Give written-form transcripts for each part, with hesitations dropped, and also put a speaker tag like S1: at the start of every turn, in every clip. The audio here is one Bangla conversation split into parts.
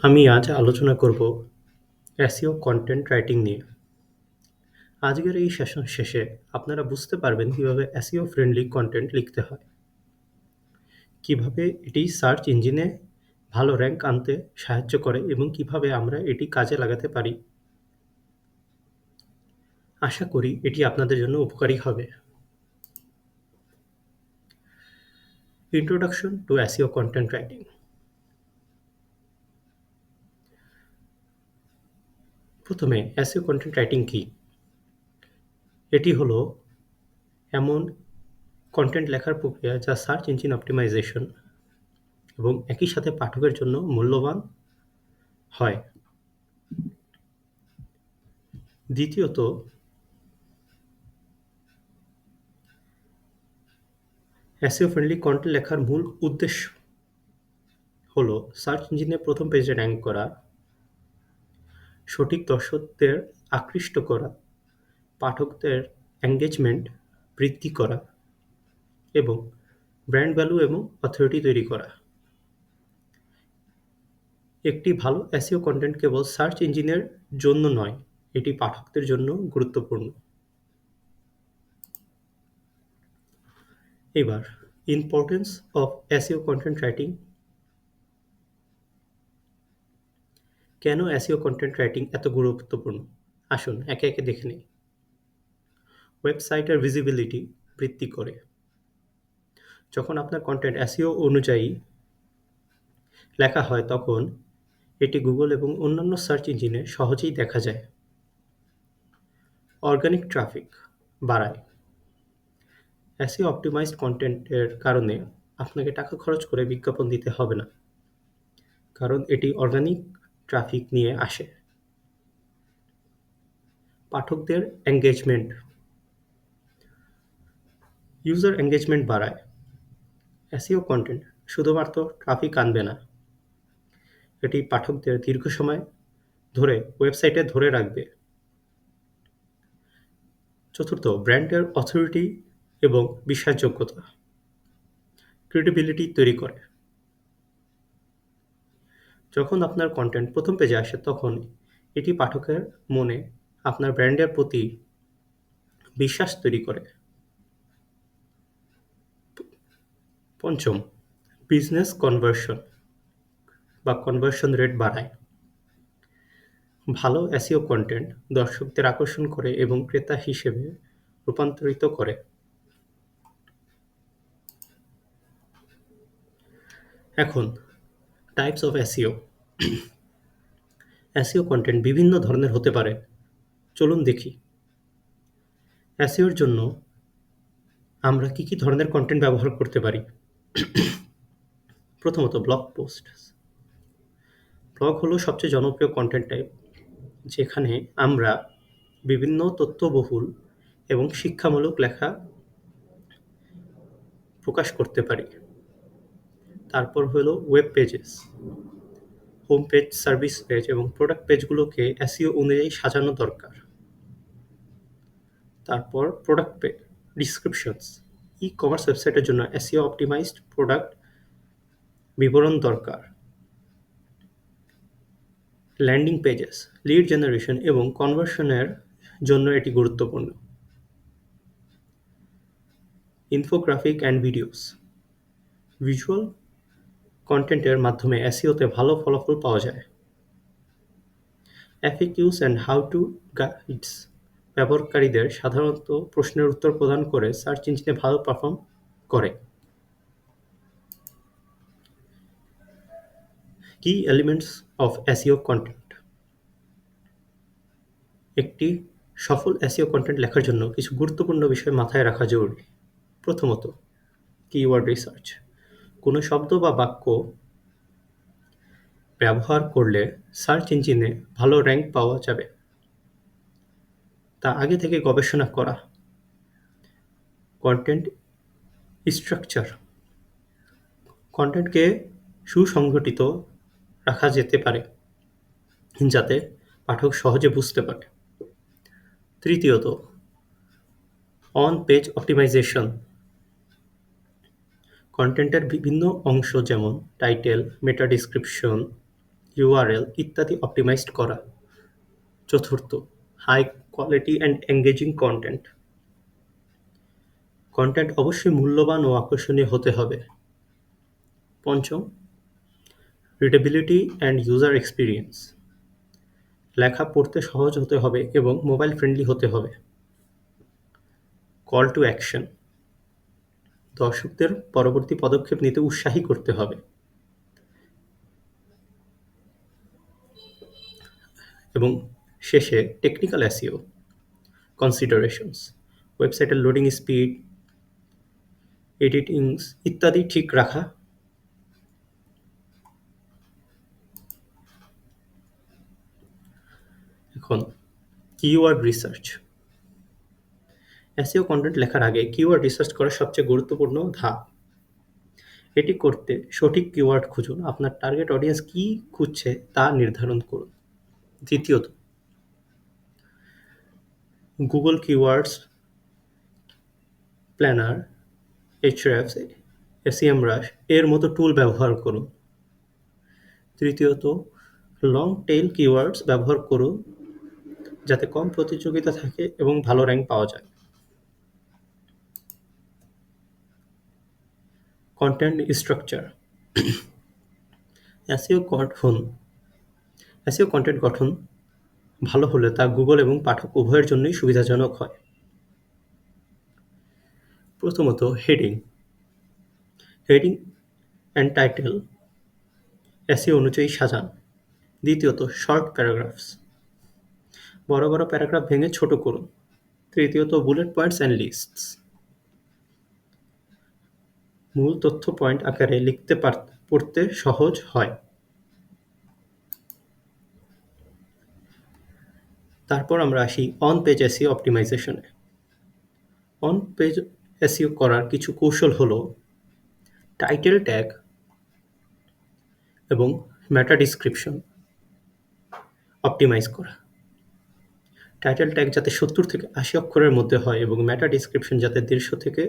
S1: আমি আজ আলোচনা করব এসইও কন্টেন্ট রাইটিং নিয়ে। আজকের এই সেশন শেষে আপনারা বুঝতে পারবেন কিভাবে এসইও ফ্রেন্ডলি কন্টেন্ট লিখতে হয়, কিভাবে এটি সার্চ ইঞ্জিনে ভালো র্যাঙ্ক আনতে সাহায্য করে এবং কিভাবে আমরা এটি কাজে লাগাতে পারি। আশা করি এটি আপনাদের জন্য উপকারী হবে। Introduction to SEO content writing. প্রথমে এসইও কন্টেন্ট রাইটিং কি? এটি হলো এমন কন্টেন্ট লেখার প্রক্রিয়া যা সার্চ ইঞ্জিন অপটিমাইজেশন এবং একই সাথে পাঠকের জন্য মূল্যবান হয়। দ্বিতীয়ত, এসইও ফ্রেন্ডলি কন্টেন্ট লেখার মূল উদ্দেশ্য হলো সার্চ ইঞ্জিনে প্রথম পেজে র্যাঙ্ক করা, সঠিক দর্শকদের আকৃষ্ট করা, পাঠকদের এঙ্গেজমেন্ট বৃদ্ধি করা এবং ব্র্যান্ড ভ্যালু এবং অথরিটি তৈরি করা। একটি ভালো এসইও কন্টেন্ট কেবল সার্চ ইঞ্জিনের জন্য নয়, এটি পাঠকদের জন্য গুরুত্বপূর্ণ। এবার importance of SEO content writing. কেন এসইও কন্টেন্ট রাইটিং এত গুরুত্বপূর্ণ? আসুন একে একে দেখে নিই। ওয়েবসাইটের ভিজিবিলিটি বৃদ্ধি করে। যখন আপনার কন্টেন্ট এসইও অনুযায়ী লেখা হয় তখন এটি গুগল এবং অন্যান্য সার্চ ইঞ্জিনে সহজেই দেখা যায়। অর্গানিক ট্রাফিক বাড়ায়। এসইও অপটিমাইজড কন্টেন্টের কারণে আপনাকে টাকা খরচ করে বিজ্ঞাপন দিতে হবে না, কারণ এটি অর্গানিক ট্রাফিক নিয়ে আসে। পাঠকদের এঙ্গেজমেন্ট, ইউজার এঙ্গেজমেন্ট বাড়ায়। এসইও কন্টেন্ট শুধুমাত্র ট্রাফিক আনবে না, এটি পাঠকদের দীর্ঘ সময় ধরে ওয়েবসাইটে ধরে রাখবে। চতুর্থ, ব্র্যান্ডের অথরিটি এবং বিশ্বাসযোগ্যতা, ক্রেডিবিলিটি তৈরি করে। যখন আপনার কন্টেন্ট প্রথম পেজে আসে তখন এটি পাঠকের মনে আপনার ব্র্যান্ডের প্রতি বিশ্বাস তৈরি করে। পঞ্চম, বিজনেস কনভার্সন বা কনভার্সন রেট বাড়ায়। ভালো এসইও কন্টেন্ট দর্শকদের আকর্ষণ করে এবং ক্রেতা হিসেবে রূপান্তরিত করে। এখন types of SEO. SEO content বিভিন্ন ধরনের হতে পারে। চলুন দেখি এসইওর জন্য আমরা কি কি ধরনের কন্টেন্ট ব্যবহার করতে পারি। প্রথমত, ব্লগ পোস্ট। ব্লগ হলো সবচেয়ে জনপ্রিয় কন্টেন্ট টাইপ, যেখানে আমরা বিভিন্ন তথ্যবহুল এবং শিক্ষামূলক লেখা প্রকাশ করতে পারি। তারপর হলো web pages. Home page, service page এবং প্রোডাক্ট পেজগুলোকে এসইও অনুযায়ী সাজানো দরকার। তারপর প্রোডাক্ট পেজ ডিসক্রিপশনস। ই কমার্স ওয়েবসাইটের জন্য এসইও অপটিমাইজড প্রোডাক্ট বিবরণ দরকার। ল্যান্ডিং পেজেস, লিড জেনারেশন এবং কনভার্সনের জন্য এটি গুরুত্বপূর্ণ। ইনফোগ্রাফিক অ্যান্ড ভিডিওস, ভিজুয়াল কন্টেন্টের মাধ্যমে এসইওতে ভালো ফলাফল পাওয়া যায়। এফএকিউস অ্যান্ড হাউ টু গাইডস, ব্যবহারকারীদের সাধারণত প্রশ্নের উত্তর প্রদান করে সার্চ ইঞ্জিনে ভালো পারফর্ম করে। কি এলিমেন্টস অফ এসইও কন্টেন্ট। একটি সফল এসইও কন্টেন্ট লেখার জন্য কিছু গুরুত্বপূর্ণ বিষয় মাথায় রাখা জরুরি। প্রথমত, কিওয়ার্ড রিসার্চ। কোনো শব্দ বা বাক্য ব্যবহার করলে সার্চ ইঞ্জিনে ভালো র্যাঙ্ক পাওয়া যাবে, তা আগে থেকে গবেষণা করা। কন্টেন্ট স্ট্রাকচার, কন্টেন্টকে সুসংগঠিত রাখা যেতে পারে যাতে পাঠক সহজে বুঝতে পারে। তৃতীয়ত, অন পেজ অপটিমাইজেশন। কন্টেন্টের বিভিন্ন অংশ যেমন টাইটেল, মেটা ডিসক্রিপশন ইউআরএল ইত্যাদি অপটিমাইজড করা। চতুর্থ, high quality and engaging content. Content অবশ্যই মূল্যবান ও আকর্ষণীয় হতে হবে। পঞ্চম, রিডেবিলিটি অ্যান্ড ইউজার এক্সপিরিয়েন্স। লেখা পড়তে সহজ হতে হবে এবং মোবাইল ফ্রেন্ডলি হতে হবে। Call to action. দর্শকদের পরবর্তী পদক্ষেপ নিতে উৎসাহী করতে হবে। এবং শেষে টেকনিক্যাল এসইও কনসিডারেশনস। ওয়েবসাইটের লোডিং স্পিড, এডিটিংস ইত্যাদি ঠিক রাখা। এখন কিওয়ার্ড রিসার্চ। এসইও কন্টেন্ট লেখার আগে কিওয়ার্ড রিসার্চ করা সবচেয়ে গুরুত্বপূর্ণ ধাপ। এটি করতে সঠিক কিওয়ার্ড খুঁজুন। আপনার টার্গেট অডিয়েন্স কী খুঁজছে তা নির্ধারণ করুন। দ্বিতীয়ত, Google keywords planner, Ahrefs, SEMrush এর মতো টুল ব্যবহার করুন। তৃতীয়ত, লং টেইল কিওয়ার্ডস ব্যবহার করুন যাতে কম প্রতিযোগিতা থাকে এবং ভালো র্যাঙ্ক পাওয়া যায়। Content structure. এসইও কন্টেন্ট গঠন ভালো হলে তা গুগল এবং পাঠক উভয়ের জন্যই সুবিধাজনক হয়। প্রথমত, হেডিং অ্যান্ড টাইটেল এসইও অনুযায়ী সাজান। দ্বিতীয়ত, শর্ট প্যারাগ্রাফস, বড় বড় প্যারাগ্রাফ ভেঙে ছোট করুন। তৃতীয়ত, বুলেট পয়েন্টস অ্যান্ড লিস্টস, মূল তথ্য পয়েন্ট আকারে লিখতে পড়তে সহজ হয়। তারপর আমরা আসি অন পেজ এসইও অপটিমাইজেশনে। অন পেজ এসইও করার কিছু কৌশল হলো টাইটেল ট্যাগ এবং মেটা ডিসক্রিপশন অপটিমাইজ করা। টাইটেল ট্যাগ যাতে 70 থেকে 80 অক্ষরের মধ্যে হয় এবং মেটা ডিসক্রিপশন যাতে 150 থেকে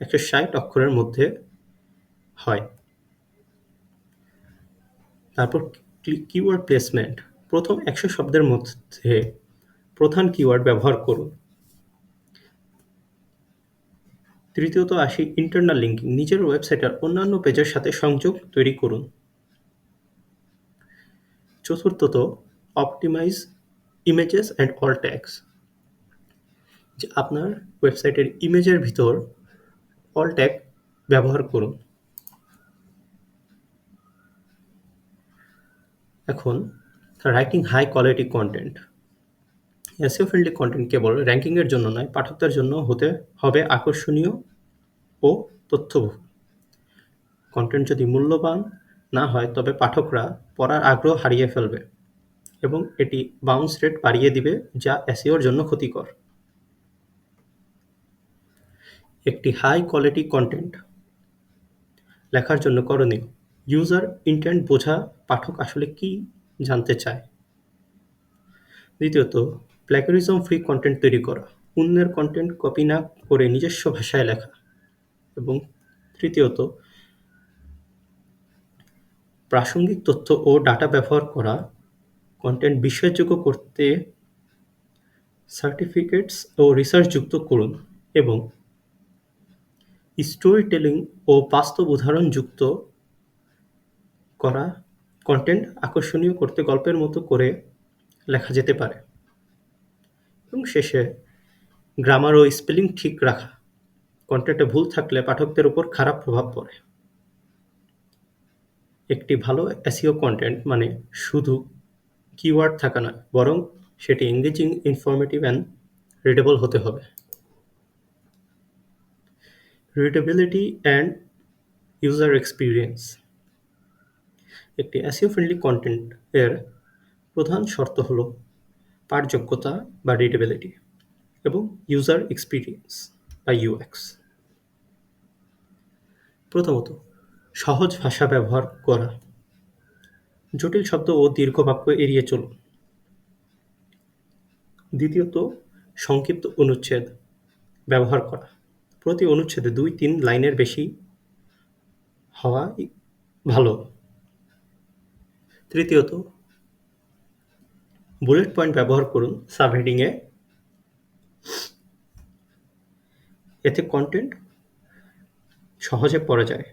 S1: 160 অক্ষরের মধ্যে হয়। তারপর কিওয়ার্ড প্লেসমেন্ট, প্রথম 100 শব্দের মধ্যে প্রধান কিওয়ার্ড ব্যবহার করুন। তৃতীয়ত আসি ইন্টারনাল লিঙ্কিং, নিজের ওয়েবসাইটের অন্যান্য পেজের সাথে সংযোগ তৈরি করুন। চতুর্থত, optimise images and all tags, যে আপনার ওয়েবসাইটের ইমেজের ভিতর অল ট্যাগ ব্যবহার করুন। এখন writing high quality content. SEO friendly content কেবল র্যাঙ্কিংয়ের জন্য নয়, পাঠকদের জন্য হতে হবে আকর্ষণীয় ও তথ্যবহুল। কন্টেন্ট যদি মূল্যবান না হয় তবে পাঠকরা পড়ার আগ্রহ হারিয়ে ফেলবে এবং এটি বাউন্স রেট বাড়িয়ে দিবে, যা এসইওর জন্য ক্ষতিকর। একটি হাই কোয়ালিটি কন্টেন্ট লেখার জন্য করণীয়: ইউজার ইন্টেন্ট বোঝা, পাঠক আসলে কি জানতে চায়। দ্বিতীয়ত, প্ল্যাগারিজম ফ্রি কন্টেন্ট তৈরি করা, অন্যের কন্টেন্ট কপি না করে নিজস্ব ভাষায় লেখা। এবং তৃতীয়ত, প্রাসঙ্গিক তথ্য ও ডাটা ব্যবহার করা, কন্টেন্ট বিশ্বাসযোগ্য করতে সার্টিফিকেটস ও রিসার্চ যুক্ত করুন এবং স্টোরি টেলিং ও বাস্তব উদাহরণ যুক্ত করা কন্টেন্ট আকর্ষণীয় করতে গল্পের মতো করে লেখা যেতে পারে। এবং শেষে গ্রামার ও স্পেলিং ঠিক রাখা, কন্টেন্টে ভুল থাকলে পাঠকদের উপর খারাপ প্রভাব পড়ে। একটি ভালো এসইও কন্টেন্ট মানে শুধু কিওয়ার্ড থাকা নয়, বরং সেটি এঙ্গেজিং, ইনফরমেটিভ অ্যান্ড রিডেবল হতে হবে। Readability and user experience. একটি এসইও ফ্রেন্ডলি কন্টেন্ট এর প্রধান শর্ত হলো পাঠযোগ্যতা বা রিডেবিলিটি এবং ইউজার এক্সপিরিয়েন্স বা ইউএক্স। প্রথমত, সহজ ভাষা ব্যবহার করা, জটিল শব্দ ও দীর্ঘ বাক্য এড়িয়ে চলুন। দ্বিতীয়ত, সংক্ষিপ্ত অনুচ্ছেদ ব্যবহার করা, প্রতি অনুচ্ছেদে 2-3 লাইনের বেশি হওয়া ভালো। তৃতীয়ত, বুলেট পয়েন্ট ব্যবহার করুন সাবহেডিংয়ে। এতে কন্টেন্ট সহজে পড়া যায়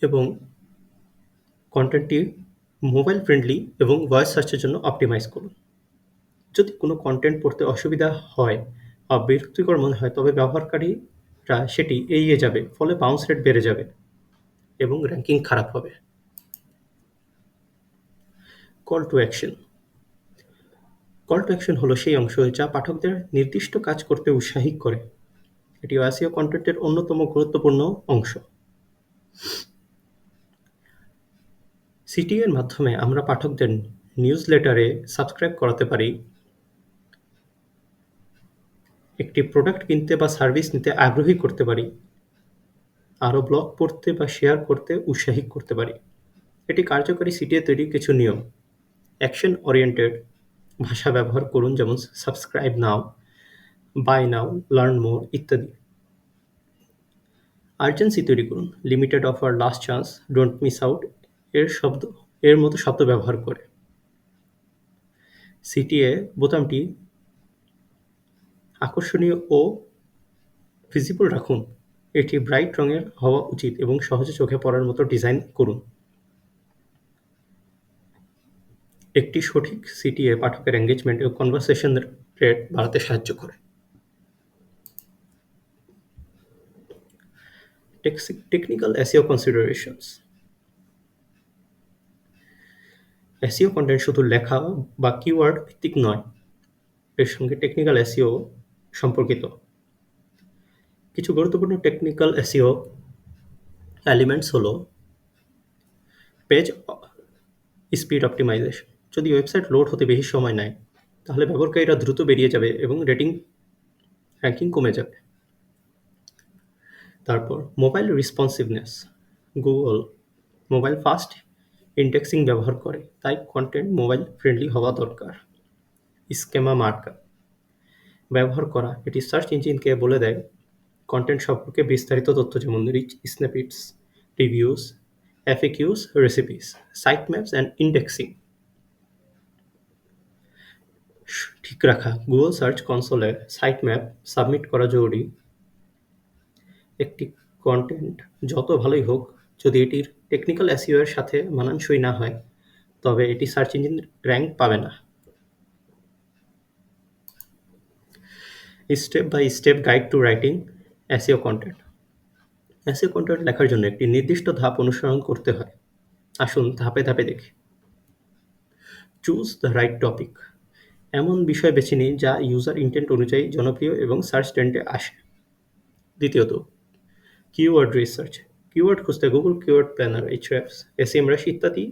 S1: এবং কন্টেন্টটি মোবাইল ফ্রেন্ডলি এবং ভয়েস সার্চের জন্য অপটিমাইজ করুন। যদি কোনো কন্টেন্ট পড়তে অসুবিধা হয় বা বিরক্তিকর মনে হয়, তবে ব্যবহারকারীরা সেটি এড়িয়ে যাবে, ফলে বাউন্স রেট বেড়ে যাবে এবং র্যাঙ্কিং খারাপ হবে। Call to action. Call to action হলো সেই অংশ যা পাঠকদের নির্দিষ্ট কাজ করতে উৎসাহী করে। এটি এসইও কন্টেন্টের অন্যতম গুরুত্বপূর্ণ অংশ। সিটিএর মাধ্যমে আমরা পাঠকদের নিউজলেটারে সাবস্ক্রাইব করাতে পারি, একটি প্রোডাক্ট কিনতে বা সার্ভিস নিতে আগ্রহী করতে পারি, আরও ব্লগ পড়তে বা শেয়ার করতে উৎসাহী করতে পারি। এটি কার্যকরী সিটিএ তৈরির কিছু নিয়ম। অ্যাকশন ওরিয়েন্টেড ভাষা ব্যবহার করুন, যেমন subscribe now, buy now, learn more ইত্যাদি। আর্জেন্সি তৈরি করুন, limited offer, last chance, don't miss out এর মতো শব্দ ব্যবহার করে। সিটিএ বোতামটি আকর্ষণীয় ও ভিজিবল রাখুন। এটি ব্রাইট রঙের হওয়া উচিত এবং সহজে চোখে পড়ার মতো ডিজাইন করুন। একটি সঠিক সিটিএ পাঠকের এঙ্গেজমেন্ট এবং কনভারসেশন রেট বাড়াতে সাহায্য করে। Technical SEO considerations. SEO content শুধু লেখা বা কিওয়ার্ড ভিত্তিক নয়, এর সঙ্গে টেকনিক্যাল এসইও সম্পর্কিত। কিছু গুরুত্বপূর্ণ টেকনিক্যাল এসইও এলিমেন্টস হলো পেজ স্পিড অপটিমাইজেশন। যদি ওয়েবসাইট লোড হতে বেশি সময় নেয়, তাহলে ব্যবহারকারীরা দ্রুত বেরিয়ে যাবে এবং র্যাঙ্কিং কমে যাবে। তারপর mobile responsiveness. Google mobile fast indexing ব্যবহার করে, তাই কন্টেন্ট মোবাইল ফ্রেন্ডলি হওয়া দরকার। স্কেমা মার্কা ব্যবহার করা, এটি সার্চ ইঞ্জিনকে বলে দেয় কন্টেন্ট সম্পর্কে বিস্তারিত তথ্য, যেমন rich snippets, reviews, FAQs, recipes, site maps and indexing ঠিক রাখা। গুগল সার্চ কনসোলে সাইট ম্যাপ সাবমিট করা জরুরি। একটি কন্টেন্ট যত ভালোই হোক, যদি এটির টেকনিক্যাল এসইও এর সাথে মানানসই না হয়, তবে এটি সার্চ ইঞ্জিন র্যাঙ্ক পাবে না। Step by step guide to writing SEO content. SEO content লেখার জন্য একটি নির্দিষ্ট ধাপ অনুসরণ করতে হয়। আসুন ধাপে ধাপে দেখি। Choose the right topic. এমন বিষয় বেছে নিন যা ইউজার ইন্টেন্ট অনুযায়ী জনপ্রিয় এবং সার্চ ট্রেন্ডে আসে। দ্বিতীয়ত, কিওয়ার্ড রিসার্চ। কিওয়ার্ড খুঁজতে Google keyword planner, Ahrefs, SEMrush ইত্যাদি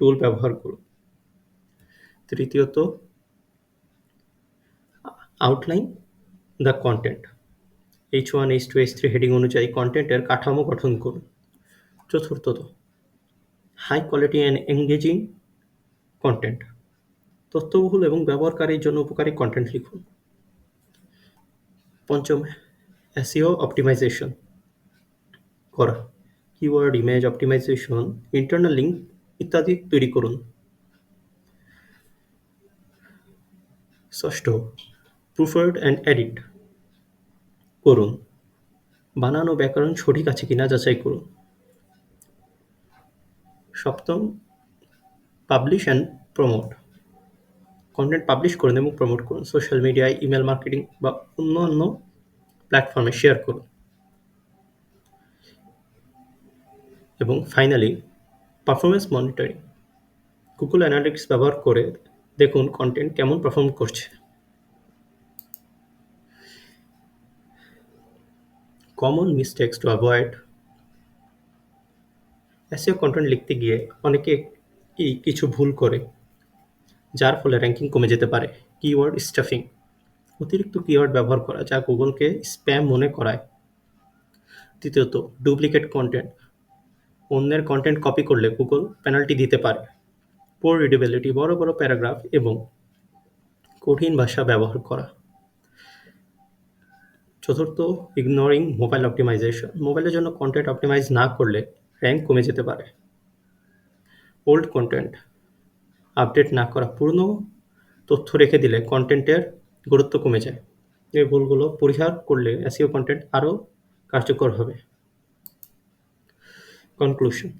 S1: টুল ব্যবহার করুন। তৃতীয়ত, outline the content. H1, H2, H3 heading অনুযায়ী কন্টেন্টের কাঠামো গঠন করুন। চতুর্থত, high quality and engaging content. তথ্যবহুল এবং ব্যবহারকারীর জন্য উপকারী কন্টেন্ট লিখুন। পঞ্চম, এসইও অপটিমাইজেশন করা। Keyword, image optimization, internal link ইত্যাদি তৈরি করুন। ষষ্ঠ, প্রুফরিড অ্যান্ড এডিট করুন। বানানো ব্যাকরণ সঠিক আছে কিনা যাচাই করুন। সপ্তম, publish and promote. Content publish করুন এবং প্রমোট করুন। সোশ্যাল মিডিয়ায়, ইমেল মার্কেটিং বা অন্যান্য প্ল্যাটফর্মে শেয়ার করুন। এবং finally, performance monitoring. Google analytics ব্যবহার করে দেখুন কন্টেন্ট কেমন পারফর্ম করছে। Common mistakes to avoid. SEO content লিখতে গিয়ে অনেকে কিছু ভুল করে, যার ফলে র্যাঙ্কিং কমে যেতে পারে। Keyword stuffing. অতিরিক্ত কিওয়ার্ড ব্যবহার করা যা গুগলকে স্প্যাম মনে করায়। তৃতীয়ত, ডুপ্লিকেট কন্টেন্ট। অন্যের কন্টেন্ট কপি করলে গুগল পেনাল্টি দিতে পারে। পোর রিডেবিলিটি। বড় বড় প্যারাগ্রাফ এবং কঠিন ভাষা ব্যবহার করা। চতুর্থ, ইগনোরিং মোবাইল অপটিমাইজেশন। মোবাইলের জন্য কন্টেন্ট অপটিমাইজ না করলে র্যাঙ্ক কমে যেতে পারে। ওল্ড কন্টেন্ট আপডেট না করা পুরনো তথ্য রেখে দিলে কন্টেন্টের গুরুত্ব কমে যায়। এই ভুলগুলো পরিহার করলে এসইও কন্টেন্ট আরও কার্যকর হবে। কনক্লুশন: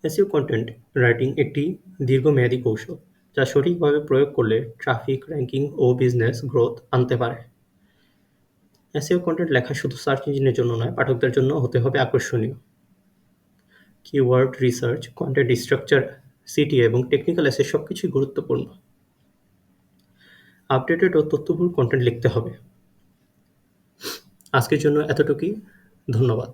S1: এসইও কন্টেন্ট রাইটিং একটি দীর্ঘমেয়াদী কৌশল, যা সঠিকভাবে প্রয়োগ করলে ট্রাফিক, র্যাঙ্কিং ও বিজনেস গ্রোথ আনতে পারে। এসইও কন্টেন্ট লেখা শুধু সার্চ ইঞ্জিনের জন্য নয়, পাঠকদের জন্য হতে হবে আকর্ষণীয়। Keyword research, content structure, CTA এবং টেকনিক্যাল এসে সবকিছুই গুরুত্বপূর্ণ। আপডেটেড ও তথ্যবহুল কন্টেন্ট লিখতে হবে। আজকের জন্য এতটুকুই। ধন্যবাদ।